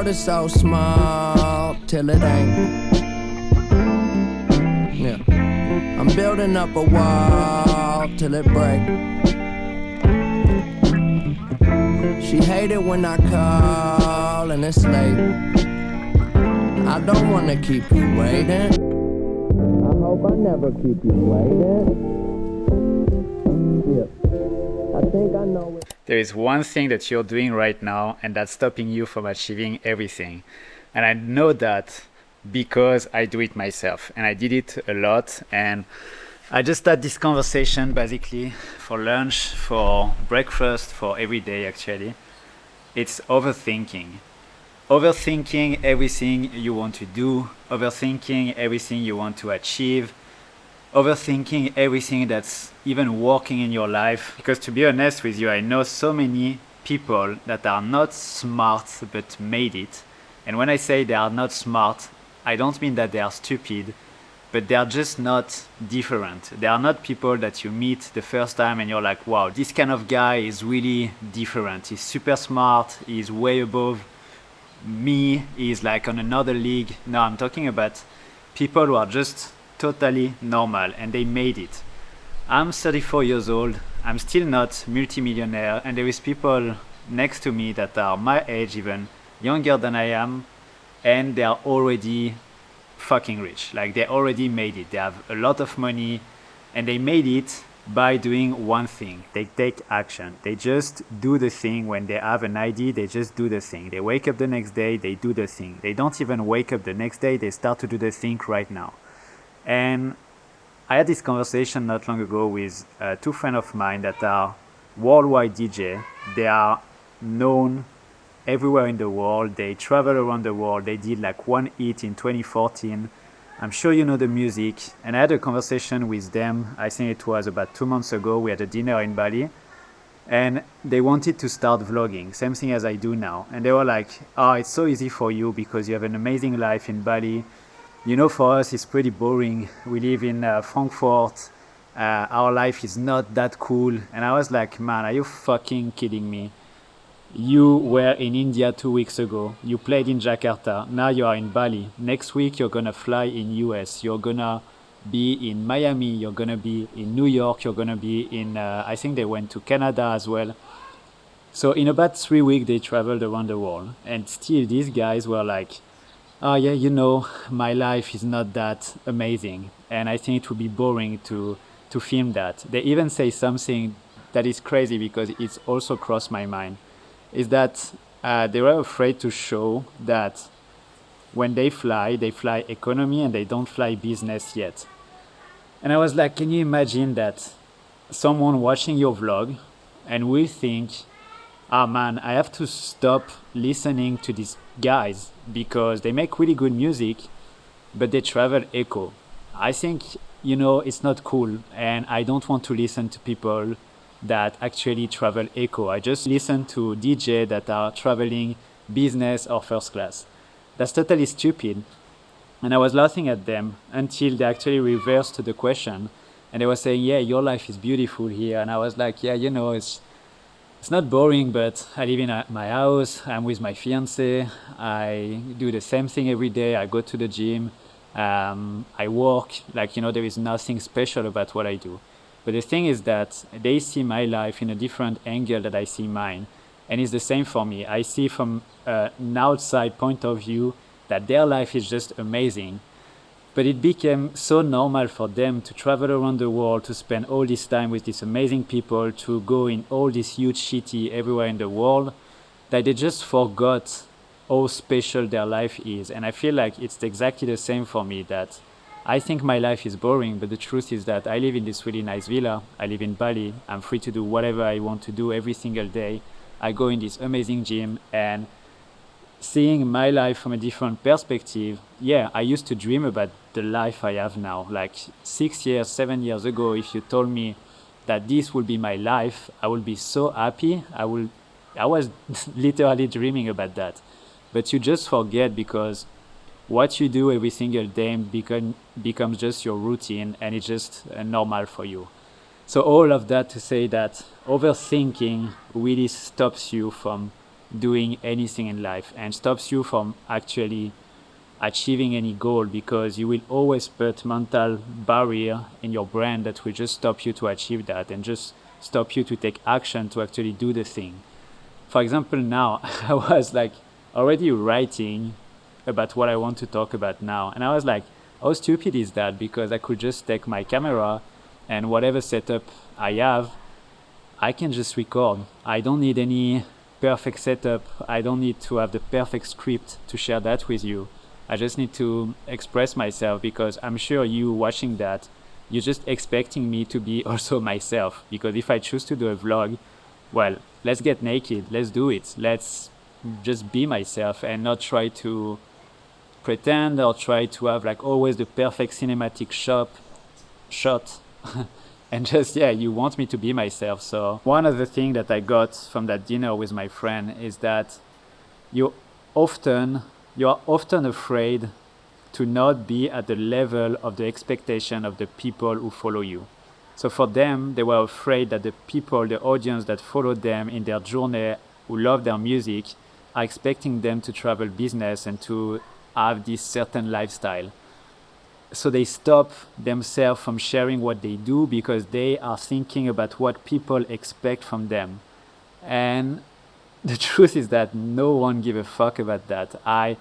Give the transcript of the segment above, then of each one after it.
it's so small till it ain't. Yeah, I'm building up a wall till it break. She hate it when I call and it's late. I don't wanna keep you waiting. I hope I never keep you waiting. Yeah, I think I know it. There is one thing that you're doing right now and that's stopping you from achieving everything. And I know that because I do it myself and I did it a lot. And I just had this conversation basically for lunch, for breakfast, for every day actually. It's overthinking. Overthinking everything you want to do, overthinking everything you want to achieve, overthinking everything that's even working in your life. Because to be honest with you, I know so many people that are not smart but made it. And when I say they are not smart, I don't mean that they are stupid, but they are just not different. They are not people that you meet the first time and you're like, wow, this kind of guy is really different. He's super smart, he's way above me, he's like on another league. No, I'm talking about people who are just totally normal and they made it. I'm 34 years old, I'm still not multimillionaire, and there is people next to me that are my age, even younger than I am, and they are already fucking rich. Like they already made it. They have a lot of money and they made it by doing one thing. They take action. They just do the thing. When they have an idea, they just do the thing. They wake up the next day, they do the thing. They don't even wake up the next day, they start to do the thing right now. And I had this conversation not long ago with two friends of mine that are worldwide DJ. They are known everywhere in the world. They travel around the world. They did like one hit in 2014. I'm sure you know the music. And I had a conversation with them. I think it was about 2 months ago. We had a dinner in Bali. And they wanted to start vlogging, same thing as I do now. And they were like, oh, it's so easy for you because you have an amazing life in Bali. You know, for us, it's pretty boring. We live in Frankfurt. Our life is not that cool. And I was like, man, are you fucking kidding me? You were in India 2 weeks ago. You played in Jakarta. Now you are in Bali. Next week, you're going to fly in US. You're going to be in Miami. You're going to be in New York. You're going to be in, I think they went to Canada as well. So in about 3 weeks, they traveled around the world. And still, these guys were like, oh yeah, you know, my life is not that amazing. And I think it would be boring to film that. They even say something that is crazy because it's also crossed my mind. Is that they were afraid to show that when they fly economy and they don't fly business yet. And I was like, can you imagine that someone watching your vlog and will think, ah man, I have to stop listening to these guys because they make really good music, but they travel eco. I think, you know, it's not cool, and I don't want to listen to people that actually travel eco. I just listen to DJ that are traveling business or first class. That's totally stupid. And I was laughing at them until they actually reversed the question. And they were saying, yeah, your life is beautiful here. And I was like, yeah, you know, it's not boring, but I live in my house. I'm with my fiance. I do the same thing every day. I go to the gym. I work. Like, you know, there is nothing special about what I do. But the thing is that they see my life in a different angle that I see mine. And it's the same for me. I see from an outside point of view that their life is just amazing. But it became so normal for them to travel around the world, to spend all this time with these amazing people, to go in all this huge city everywhere in the world, that they just forgot how special their life is. And I feel like it's exactly the same for me, that I think my life is boring, but the truth is that I live in this really nice villa. I live in Bali. I'm free to do whatever I want to do every single day. I go in this amazing gym, and seeing my life from a different perspective, yeah, I used to dream about the life I have now. Like 6 years, 7 years ago, if you told me that this would be my life, I would be so happy. I was literally dreaming about that. But you just forget, because what you do every single day becomes just your routine, and it's just normal for you. So all of that to say that overthinking really stops you from doing anything in life and stops you from actually achieving any goal, because you will always put mental barrier in your brain that will just stop you to achieve that and just stop you to take action to actually do the thing. For example, now I was like already writing about what I want to talk about now, and I was like, how stupid is that? Because I could just take my camera and whatever setup I have, I can just record. I don't need any perfect setup. I don't need to have the perfect script to share that with you. I just need to express myself, because I'm sure you watching that, you're just expecting me to be also myself. Because if I choose to do a vlog, well, let's get naked. Let's do it. Let's just be myself and not try to pretend or try to have like always the perfect cinematic shot. And just, yeah, you want me to be myself. So one of the things that I got from that dinner with my friend is that you're often afraid to not be at the level of the expectation of the people who follow you. So for them, they were afraid that the people, the audience that followed them in their journey, who love their music, are expecting them to travel business and to have this certain lifestyle. So they stop themselves from sharing what they do because they are thinking about what people expect from them. And the truth is that no one give a fuck about that. I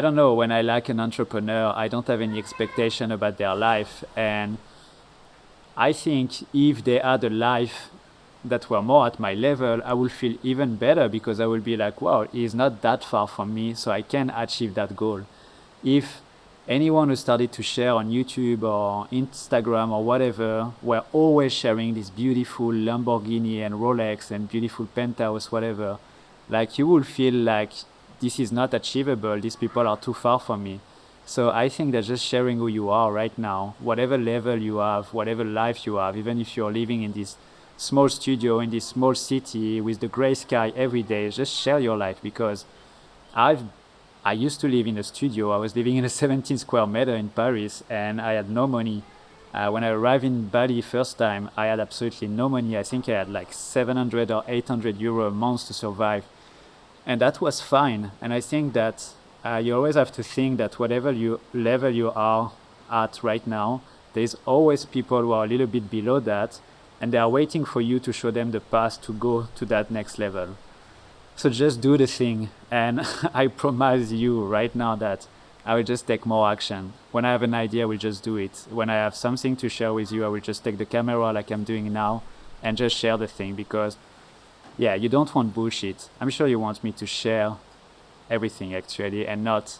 don't know, when I like an entrepreneur, I don't have any expectation about their life. And I think if they had a life that were more at my level, I will feel even better, because I will be like, wow, he's not that far from me, so I can achieve that goal. If anyone who started to share on YouTube or Instagram or whatever were always sharing this beautiful Lamborghini and Rolex and beautiful penthouse, whatever, like you will feel like this is not achievable, these people are too far from me. So I think that just sharing who you are right now, whatever level you have, whatever life you have, even if you're living in this small studio in this small city with the gray sky every day, just share your life. Because I used to live in a studio. I was living in a 17 square meter in Paris, and I had no money. When I arrived in Bali first time, I had absolutely no money. I think I had like 700 or 800 euro a month to survive. And that was fine. And I think that you always have to think that whatever level you are at right now, there's always people who are a little bit below that, and they are waiting for you to show them the path to go to that next level. So just do the thing, and I promise you right now that I will just take more action. When I have an idea, I will just do it. When I have something to share with you, I will just take the camera like I'm doing now and just share the thing, because yeah, you don't want bullshit. I'm sure you want me to share everything actually, and not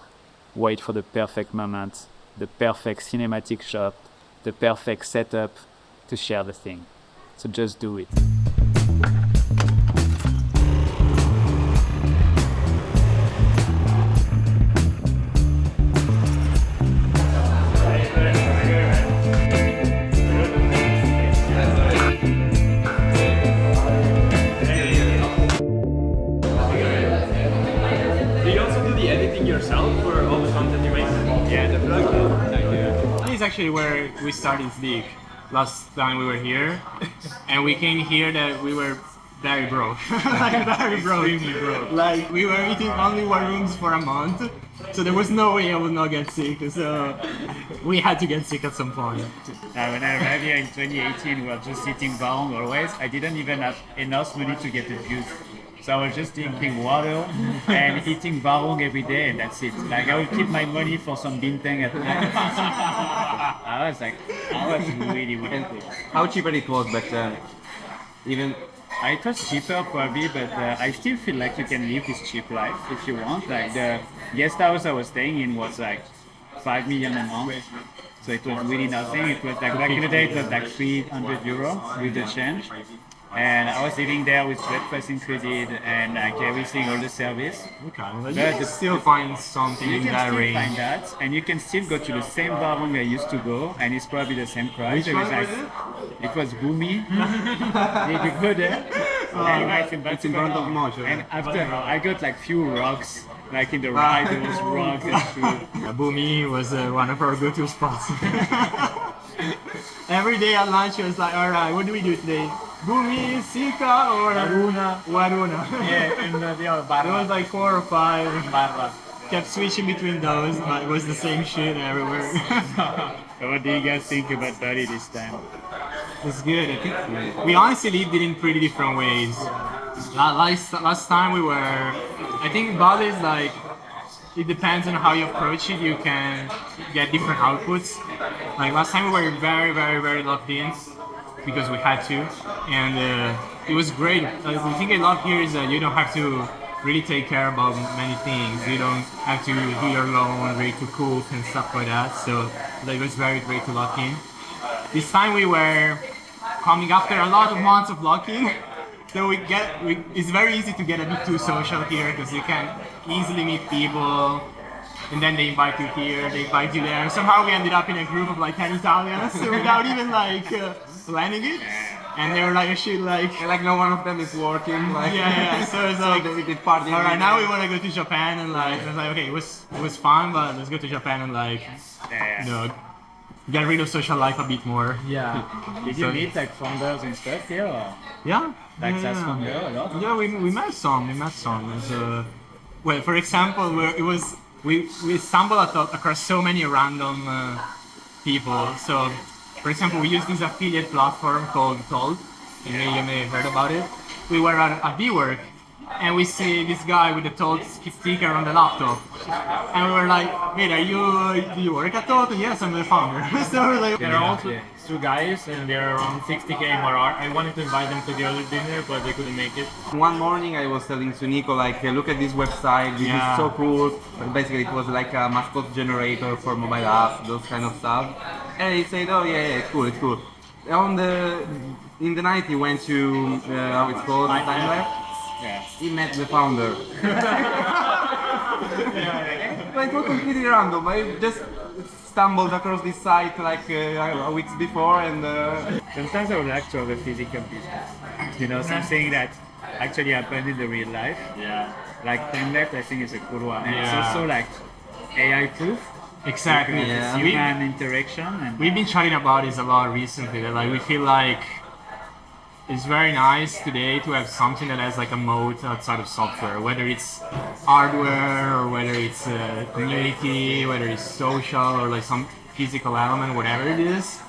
wait for the perfect moment, the perfect cinematic shot, the perfect setup to share the thing. So just do it. Yourself for all the content you make? Yeah, the vlog. This is actually where we started Dick. Last time we were here, and we came here that we were very broke. Like very broke. Extremely broke. Like we were eating only one rooms for a month, so there was no way I would not get sick. So we had to get sick at some point. When I arrived here in 2018, we were just eating barong always. I didn't even have enough money to get the juice. So I was just drinking water and eating barong every day, and that's it. Like I would keep my money for some bintang at night. I was really wealthy. How cheap it was back then? Even It was cheaper probably, but I still feel like you can live this cheap life if you want. Like the guest house I was staying in was like 5 million a month. So it was really nothing. It was like back in the day it was like 300 euro with the change. And I was living there with breakfast included and like everything, all the service. Okay, but you can still find something You in can that still range. find that, and you can still go to the same bar where I used to go, and it's probably the same price. Which It was one like, was it was Boomy. Did you go there? it's in front of Mojo. And after I got like few rocks, like in the ride there was rocks and food. Boomy was one of our go-to spots. Every day at lunch, it was like, all right, what do we do today? Bumi, Sika, or Waruna. Yeah, and the other There was like 4 or 5. Barba. Kept switching between those, but it was the same shit everywhere. So what do you guys think about Bali this time? It's good. I think we honestly lived it in pretty different ways. Last time we were, I think Bali is like, it depends on how you approach it. You can get different outputs. Like last time we were very, very, very locked in because we had to, and it was great. The thing I love here is that you don't have to really take care about many things. You don't have to do your laundry, to cook and stuff like that. So like, it was very great to lock in. This time we were coming after a lot of months of locking, so it's very easy to get a bit too social here because you can easily meet people, and then they invite you here, they invite you there. Somehow we ended up in a group of like 10 Italians without even like planning it. And they were like, shit, like... And like no one of them is working, like... Yeah, so it's like... they did party. Alright, now we want to go to Japan, and like, it's like, okay, it was fun, but let's go to Japan and like, you know, get rid of social life a bit more. Yeah. Did you meet like founders and stuff here? Or? Yeah. Like yeah, SaaS yeah. founder a lot? Yeah, we met some. Well, for example, we stumbled across so many random people. So, for example, we use this affiliate platform called Told. You may have heard about it. We were at B-Work, and we see this guy with the Told sticker on the laptop. And we were like, wait, do you work at Told? Yes, I'm the founder. So we're like, There are also 2 guys and they're around 60k MRR. I wanted to invite them to the other dinner, but they couldn't make it. One morning I was telling to Nico like, hey, look at this website, this is so cool. But basically it was like a mascot generator for mobile apps, those kind of stuff. And he said, oh yeah, it's cool. In the night he went to, how it's called, Time Left. Yeah. He met the founder. But it was completely random. I just stumbled across this site like weeks before, and Sometimes I would like to have a physical business. You know, something that actually happened in the real life. yeah. Like Time Left, I think is a cool one. And Yeah. it's also like AI proof. Exactly. Yeah. Human interaction. And We've been chatting about this a lot recently. That like we feel like it's very nice today to have something that has like a moat outside of software, whether it's hardware or whether it's community, whether it's social or like some physical element, whatever it is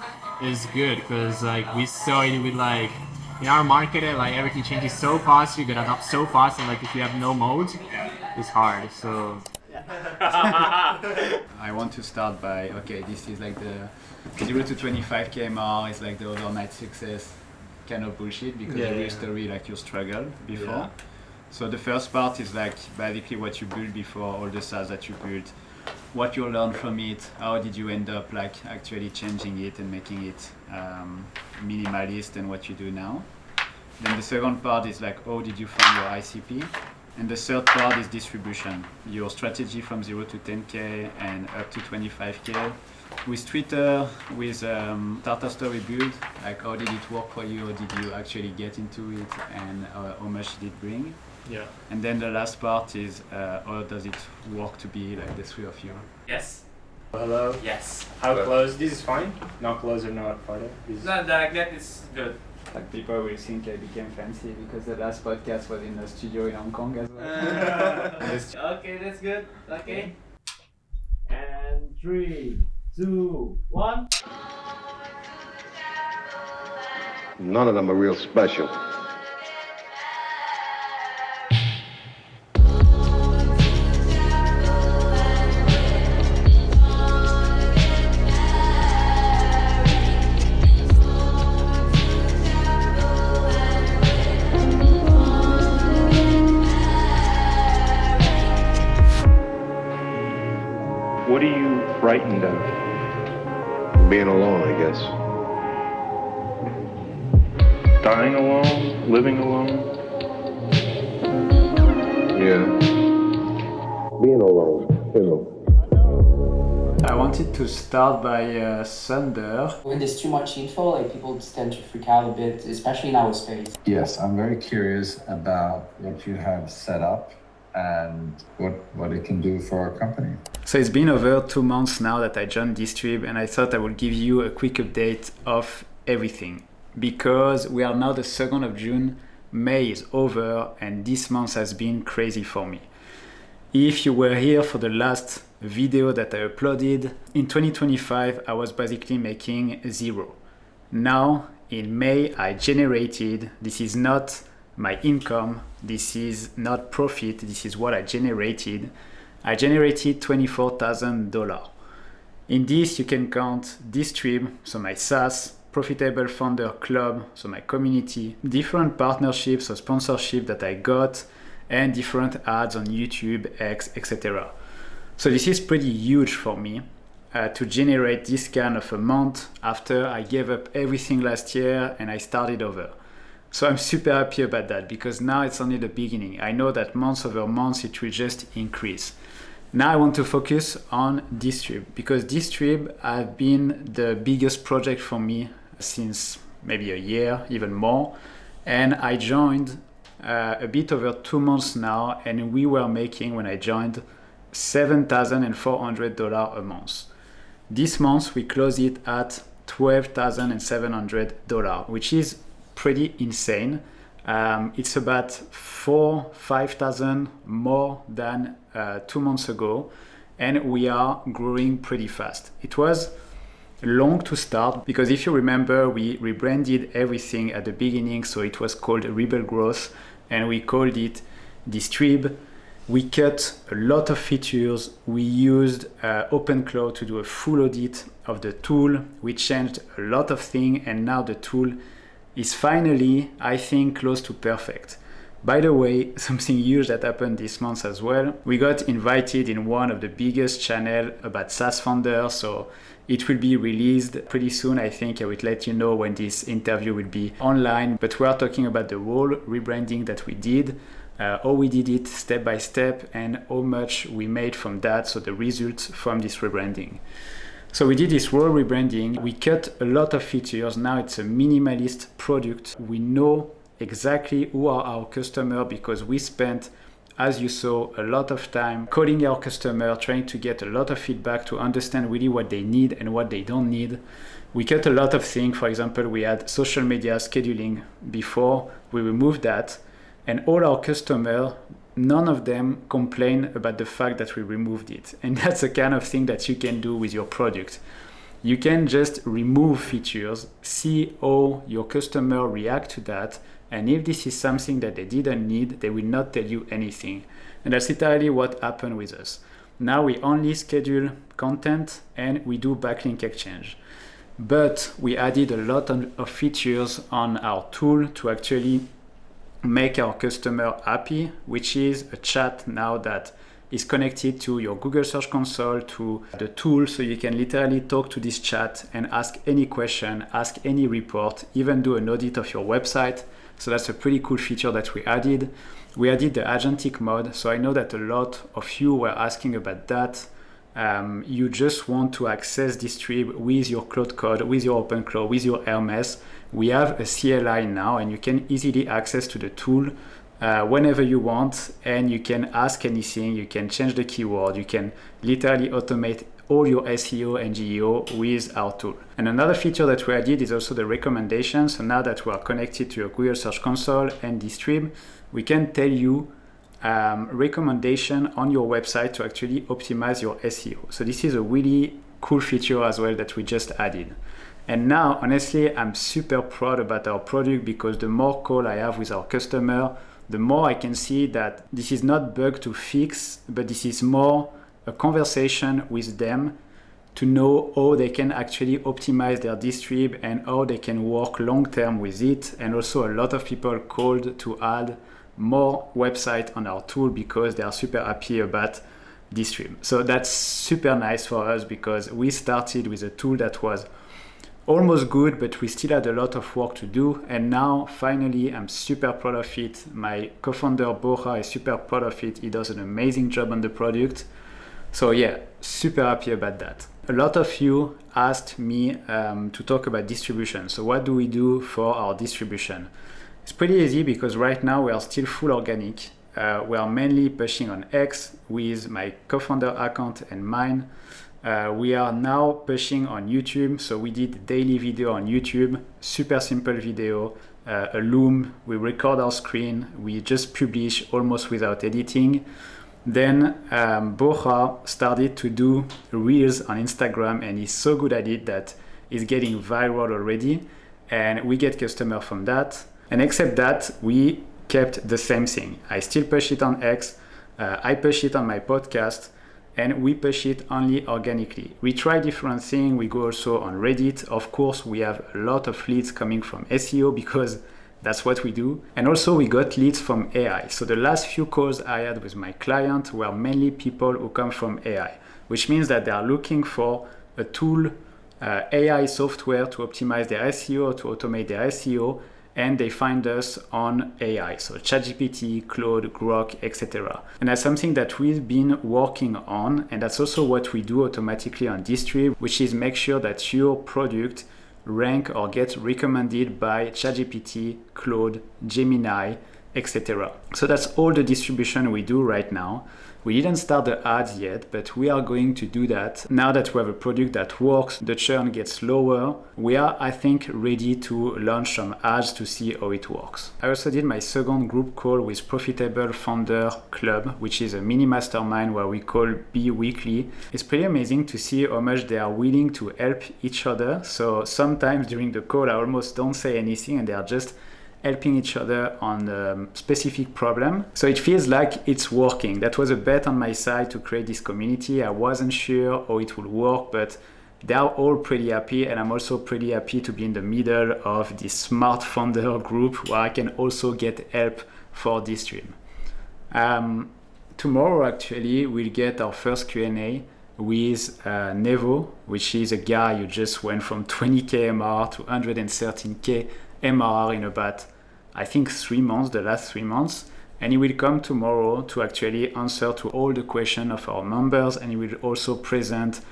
good because like we saw it with like in our market, like everything changes so fast, you gotta adapt so fast, and like if you have no moat, it's hard. So. I want to start by, okay, this is like the 0 to 25k MR is like the overnight success kind of bullshit because the real story like you struggled before. So the first part is like basically what you built before, all the SaaS that you built, what you learned from it, how did you end up like actually changing it and making it minimalist and what you do now. Then the second part is like how did you find your ICP. And the third part is distribution, your strategy from 0 to 10k and up to 25k. With Twitter, with Tartar Story build, like how did it work for you? How did you actually get into it, and how much did it bring? yeah. And then the last part is how does it work to be like the 3 of you? Yes. Hello. Yes. How close? This is fine. Not close or not farther. No, that is good. Like people will think I became fancy because the last podcast was in a studio in Hong Kong as well. Okay, that's good. Okay. And 3, 2, 1. None of them are real special. What are you frightened of? Being alone, I guess. Dying alone? Living alone? Yeah. Being alone, you know. I wanted to start by Thunder. When there's too much info, like people tend to freak out a bit, especially in our space. Yes, I'm very curious about what you have set up and what it can do for our company. So it's been over 2 months now that I joined Distribb, and I thought I would give you a quick update of everything. because we are now the 2nd of June, May is over, and this month has been crazy for me. If you were here for the last video that I uploaded, in 2025 I was basically making zero. Now in May I generated, this is not my income, this is not profit, this is what I generated. I generated $24,000. In this you can count Distribb, so my SaaS, Profitable Founder Club, so my community, different partnerships or sponsorship that I got, and different ads on YouTube, X, etc. So this is pretty huge for me to generate this kind of amount after I gave up everything last year and I started over. So I'm super happy about that because now it's only the beginning. I know that month over month it will just increase. Now I want to focus on Distribb because Distribb has been the biggest project for me since maybe a year, even more. And I joined a bit over 2 months now, and we were making, when I joined, $7,400 a month. This month we closed it at $12,700, which is pretty insane. It's about 4,000-5,000 more than 2 months ago, and we are growing pretty fast. It was long to start because if you remember, we rebranded everything at the beginning, so it was called Rebel Growth, and we called it Distribb. We cut a lot of features. We used OpenClaw to do a full audit of the tool. We changed a lot of things, and now the tool is finally, I think, close to perfect. By the way, something huge that happened this month as well. We got invited in one of the biggest channels about SaaS founders, so it will be released pretty soon. I think I will let you know when this interview will be online, but we are talking about the whole rebranding that we did, how we did it step by step, and how much we made from that, so the results from this rebranding. So we did this whole rebranding. We cut a lot of features. Now it's a minimalist product. We know exactly who are our customers because we spent, as you saw, a lot of time calling our customer, trying to get a lot of feedback to understand really what they need and what they don't need. We cut a lot of things. For example, we had social media scheduling before. We removed that, and all our customers, none of them complain about the fact that we removed it. And that's the kind of thing that you can do with your product. You can just remove features, see how your customer react to that, and if this is something that they didn't need, they will not tell you anything. And that's entirely what happened with us. Now we only schedule content and we do backlink exchange. But we added a lot of features on our tool to actually make our customer happy, which is a chat now that is connected to your Google Search Console, to the tool, so you can literally talk to this chat and ask any question, ask any report, even do an audit of your website. So that's a pretty cool feature that we added. We added the agentic mode, so I know that a lot of you were asking about that. You just want to access Distribb with your Cloud Code, with your OpenClaw, with your Hermes. We have a CLI now, and you can easily access to the tool whenever you want, and you can ask anything, you can change the keyword, you can literally automate all your SEO and GEO with our tool. And another feature that we added is also the recommendations. So now that we are connected to your Google Search Console and Distribb, we can tell you recommendation on your website to actually optimize your SEO. So this is a really cool feature as well that we just added. And now, honestly, I'm super proud about our product because the more call I have with our customer, the more I can see that this is not bug to fix, but this is more a conversation with them to know how they can actually optimize their Distribb and how they can work long term with it. And also a lot of people called to add more website on our tool because they are super happy about Distribb. So that's super nice for us because we started with a tool that was almost good, but we still had a lot of work to do. And now finally I'm super proud of it. My co-founder Borja is super proud of it. He does an amazing job on the product. So yeah, super happy about that. A lot of you asked me to talk about distribution. So what do we do for our distribution? It's pretty easy because right now we are still full organic. We are mainly pushing on X with my co-founder account and mine. We are now pushing on YouTube, so we did daily video on YouTube, super simple video, a loom, we record our screen, we just publish almost without editing. Then Borja started to do reels on Instagram, and he's so good at it that it's getting viral already, and we get customers from that. And except that, we kept the same thing. I still push it on X, I push it on my podcast, and we push it only organically. We try different things. We go also on Reddit. Of course, we have a lot of leads coming from SEO because that's what we do. And also we got leads from AI. So the last few calls I had with my client were mainly people who come from AI, which means that they are looking for a tool, AI software to optimize their SEO, to automate their SEO, and they find us on AI, so ChatGPT, Claude, Grok, etc. And that's something that we've been working on, and that's also what we do automatically on Distribb, which is make sure that your product rank or get recommended by ChatGPT, Claude, Gemini, etc. So that's all the distribution we do right now. We didn't start the ads yet, but we are going to do that. Now that we have a product that works, the churn gets lower, we are, I think, ready to launch some ads to see how it works. I also did my second group call with Profitable Founder Club, which is a mini mastermind where we call bi-weekly. It's pretty amazing to see how much they are willing to help each other. So sometimes during the call, I almost don't say anything and they are just helping each other on a specific problem. So it feels like it's working. That was a bet on my side to create this community. I wasn't sure how it would work, but they are all pretty happy, and I'm also pretty happy to be in the middle of this smart founder group where I can also get help for Distribb. Tomorrow actually we'll get our first Q&A with Nevo, which is a guy who just went from 20k MRR to 113k MRR in about, I think, 3 months, the last 3 months. And he will come tomorrow to actually answer to all the questions of our members, and he will also present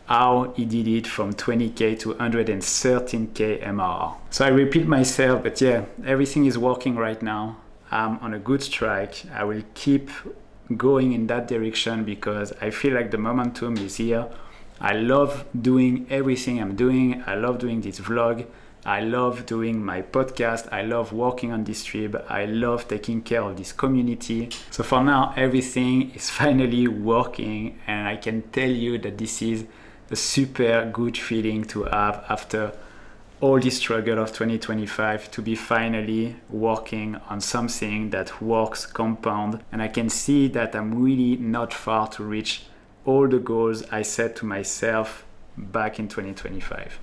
how he did it from 20k to 113k MRR. So I repeat myself, but yeah, everything is working right now. I'm on a good strike. I will keep going in that direction because I feel like the momentum is here. I love doing everything I'm doing. I love doing this vlog. I love doing my podcast. I love working on Distribb. I love taking care of this community. So for now, everything is finally working, and I can tell you that this is a super good feeling to have after all this struggle of 2025 to be finally working on something that works compound. And I can see that I'm really not far to reach all the goals I set to myself back in 2025.